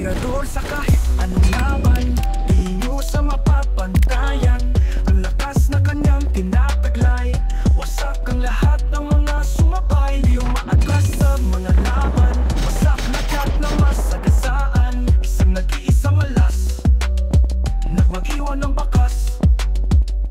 Tirador sa kahit anong laban, di nyo sa mapapantayan. Ang lakas na kanyang tinataglay, wasak ang lahat ng mga sumabay. Di umaatras sa mga laban, wasak lahat ng masagasaan. Isang nag-iisang alas, nagmag-iwan ng bakas.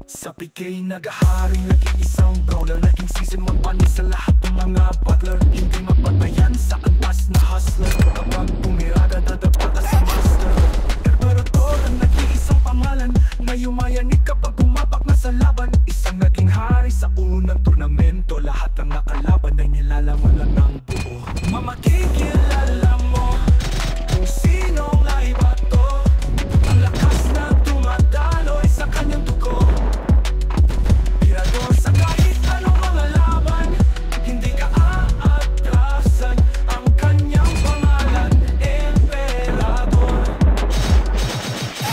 Sa bigay nag-aharing nag-iisang brawler, naging sisimang panis sa lahat ng mga butler. Hindi mapatayan sa antas na hustler, kapag pumiraga dadapa ka sa master. Emperador ang nag-iisang pangalan, na yumayanig kapag pumapak na sa laban. Isang naging hari sa unang turnamento, lahat ng nakalaban ay nilalaman lang ng buo. Mamakikilala mo kung sinong ay bato, ang lakas na tumadaloy sa kanyang dugo. Tirador sa kahit anong mga laban, hindi ka aatrasan. Ang kanyang pangalan, Emperador.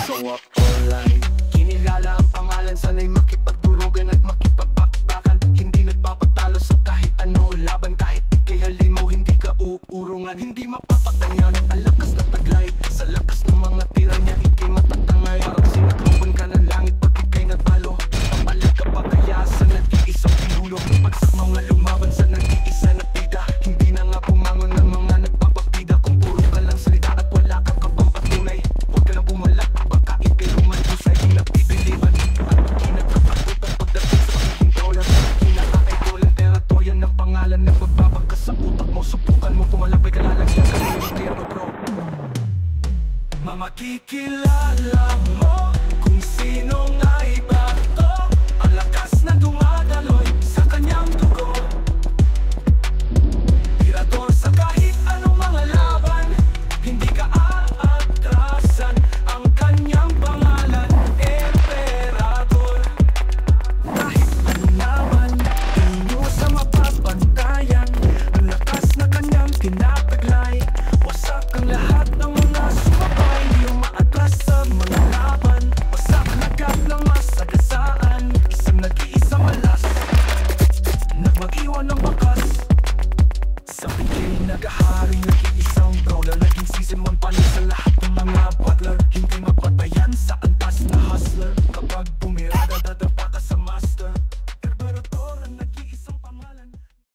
Show up online, kinilala ang pangalan, sana'y makipagdurugan at makipagbakbakan. Hindi nagpapatalo sa kahit ano laban, kahit ikay halimaw, hindi ka uurungan. Hindi mapapatayan ang lakas na taglay, sa lakas ng mga tira niya ikay matatangay. Parang sinakluban ka ng langit pag ikay natalo, kapalit ka pa kaya sa nag-iisang pinulo. Pagsak mga lumaban sa nag-iisa na pida, hindi na nga pumangon ng mga nagpapapida. Kung puro ka lang salita at wala ka kapang patunay, huwag ka na bumalak, baka ikay lumalbusay. Di napibiliban at pinagkapatutan pagdating sa pagiging dollar. Kinaka-idol ang teritorya ng pangalan na magbabagka sa utak mo. Subukan mo pumalapay ka lalagyan ka ng impyerno, bro. Mamakikilala mo kung sinong naiba,